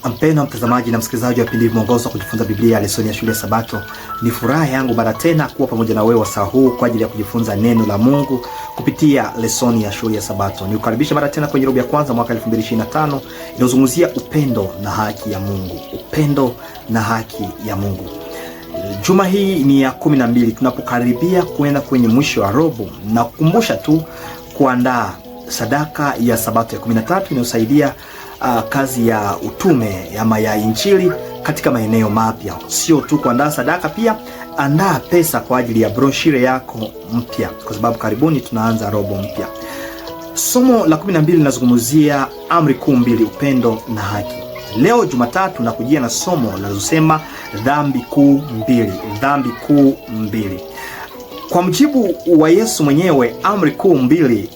Mpendwa mtazamaji na msikilizaji wa vipindi mwongozo wa kujifunza Biblia lesoni ya shule ya Sabato, ni furaha yangu mara tena kuwa pamoja na wewe wasaa huu kwa ajili ya kujifunza neno la Mungu kupitia lesoni ya shule ya Sabato. Nikukaribisha mara tena kwenye robo ya kwanza mwaka 2025 inayozungumzia upendo na haki ya Mungu. Upendo na haki ya Mungu. Juma hii ni ya 12 tunapokaribia kwenda kwenye mwisho wa robo, na kukumbusha tu kuandaa sadaka ya Sabato ya 13 inayosaidia kazi ya utume ama ya injili katika maeneo mapya. Sio tu kuandaa sadaka, pia andaa pesa kwa ajili ya brochure yako mpya, kwa sababu karibuni tunaanza robo mpya. Somo la 12 linazungumzia amri kuu mbili, upendo na haki. Leo Jumatatu nakujia na somo linalosema dhambi kuu mbili. Dhambi kuu mbili. Kwa mujibu wa Yesu mwenyewe, amri kuu mbili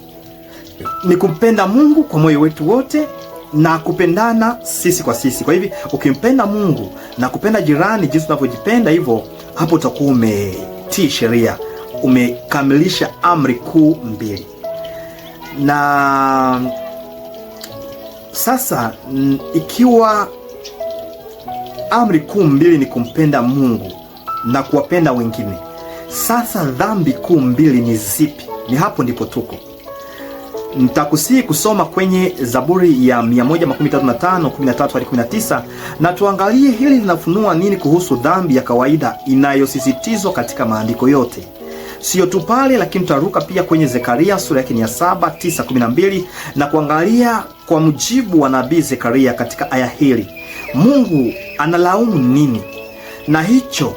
ni kumpenda Mungu kwa moyo wetu wote na kupendana sisi kwa sisi. Kwa hivi ukimpenda Mungu na kupenda jirani jinsi unavyojipenda, hivyo hapo utakuwa umetii sheria, umekamilisha amri kuu mbili. Na sasa ikiwa amri kuu mbili ni kumpenda Mungu na kuwapenda wengine, sasa dhambi kuu mbili ni zipi? Ni hapo ndipo tuko. Nitakusihi kusoma kwenye Zaburi ya 135:13 hadi 19 na tuangalie hili linafunua nini kuhusu dhambi ya kawaida inayosisitizwa katika maandiko yote. Sio tu pale, lakini tutaruka pia kwenye Zekaria sura yake ya 7, 9, 12 na kuangalia kwa mujibu wa nabii Zekaria katika aya hili Mungu analaumu nini, na hicho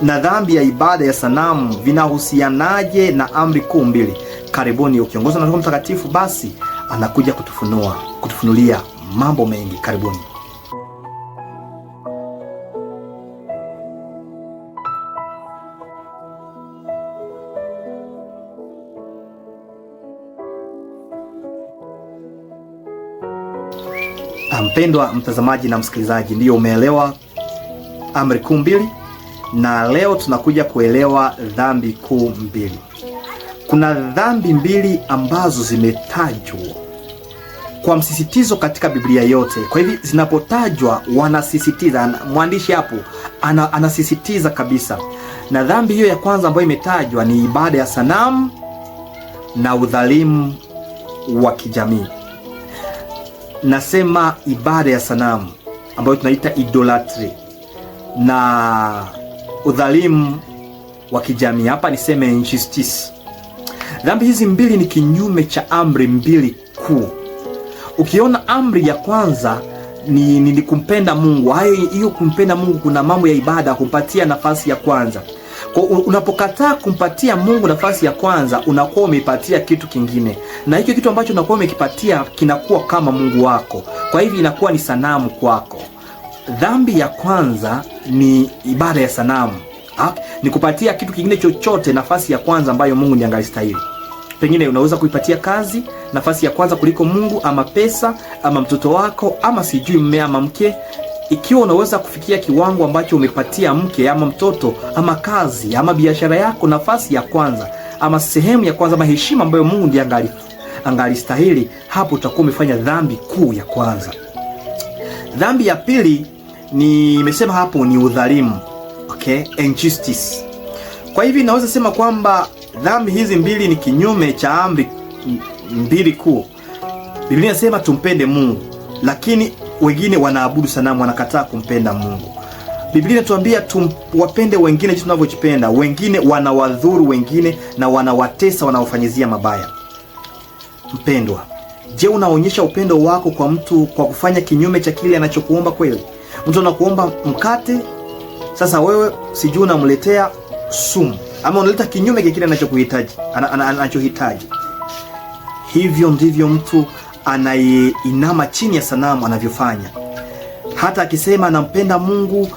na dhambi ya ibada ya sanamu vinahusianaje na amri kuu mbili. Karibuni, ukiongozwa na Roho Mtakatifu basi anakuja kutufunulia mambo mengi. Karibuni. Mpendwa mtazamaji na msikilizaji, ndiyo umeelewa amri kuu mbili, na leo tunakuja kuelewa dhambi kuu mbili. Kuna dhambi mbili ambazo zimetajwa kwa msisitizo katika Biblia yote. Kwa hivi zinapotajwa wanasisitiza, mwandishi hapo anasisitiza kabisa. Na dhambi hiyo ya kwanza ambayo imetajwa ni ibada ya sanamu na udhalimu wa kijamii. Nasema ibada ya sanamu ambayo tunaita idolatry na udhalimu wa kijamii, hapa niseme injustice. Dhambi hizi mbili ni kinyume cha amri mbili kuu. Ukiona amri ya kwanza ni kumpenda Mungu, hiyo kumpenda Mungu kuna mambo ya ibada kumpatia nafasi ya kwanza. Kwa unapokataa kumpatia Mungu nafasi ya kwanza, unakuwa umepatia kitu kingine, na hicho kitu ambacho unakuwa umekipatia kinakuwa kama Mungu wako. Kwa hivyo inakuwa ni sanamu kwako. Dhambi ya kwanza ni ibada ya sanamu. Ni kupatia kitu kingine chochote nafasi ya kwanza ambayo Mungu ndiye angalistahili. Pengine unaweza kuipatia kazi nafasi ya kwanza kuliko Mungu, ama pesa, ama mtoto wako, ama sijui mume ama mke. Ikiwa unaweza kufikia kiwango ambacho umepatia mke ama mtoto ama kazi ama biashara yako nafasi ya kwanza ama sehemu ya kwanza ama heshima ambayo Mungu ndiye angalistahili, hapo utakuwa umefanya dhambi kuu ya kwanza. Dhambi ya pili nimesema hapo ni udhalimu. Injustice. Kwa hivi naweza sema kwamba dhambi hizi mbili ni kinyume cha amri mbili kuu. Biblia inasema tumpende Mungu, lakini wengine wanaabudu sanamu, wanakataa kumpenda Mungu. Biblia inatuambia tuwapende wengine jinsi tunavyojipenda. Wengine wanawadhuru wengine na wanawatesa, wanawafanyizia mabaya. Mpendwa, je, unaonyesha upendo wako kwa mtu kwa kufanya kinyume cha kile anachokuomba kweli? Mtu anakuomba mkate, sasa wewe sijui unamletea sumu ama unaleta kinyume kile anachohitaji. Hivyo ndivyo mtu anayeinama chini ya sanamu anavyofanya. Hata akisema anampenda Mungu,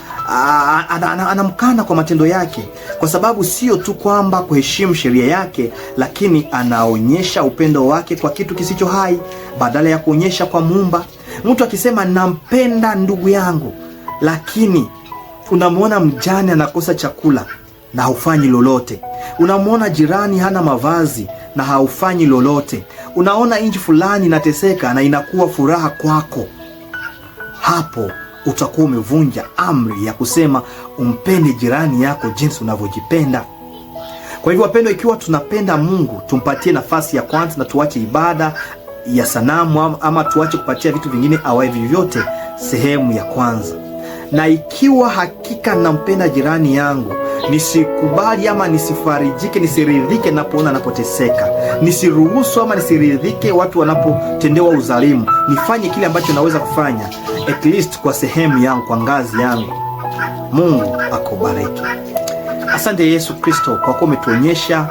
anamkana kwa matendo yake, kwa sababu sio tu kwamba kuheshimu sheria yake, lakini anaonyesha upendo wake kwa kitu kisicho hai badala ya kuonyesha kwa Muumba. Mtu akisema nampenda ndugu yangu, lakini unamwona mjane anakosa chakula na haufanyi lolote. Unamwona jirani hana mavazi na haufanyi lolote. Unaona nchi fulani inateseka na inakuwa furaha kwako. hapo utakuwa umevunja amri ya kusema umpende jirani yako jinsi unavyojipenda. Kwa hivyo wapendwa, ikiwa tunapenda Mungu, tumpatie nafasi ya kwanza na tuache ibada ya sanamu ama tuache kupatia vitu vingine awaye vyovyote sehemu ya kwanza. Na ikiwa hakika nampenda jirani yangu, nisikubali ama nisifarijike, nisiridhike napoona anapoteseka, nisiruhusu ama nisiridhike watu wanapotendewa udhalimu. Nifanye kile ambacho naweza kufanya, at least kwa sehemu yangu, kwa ngazi yangu. Mungu akubariki. Asante Yesu Kristo kwa kuwa umetuonyesha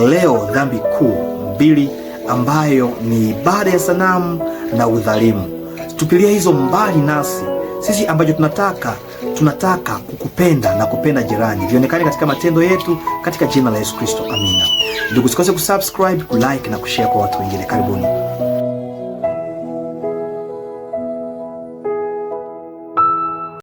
leo dhambi kuu mbili, ambayo ni ibada ya sanamu na udhalimu. Tupilia hizo mbali nasi sisi, ambacho tunataka kukupenda na kupenda jirani vionekane katika matendo yetu, katika jina la Yesu Kristo, amina. Ndugu, usikose kusubscribe, kulike na kushare kwa watu wengine. Karibuni.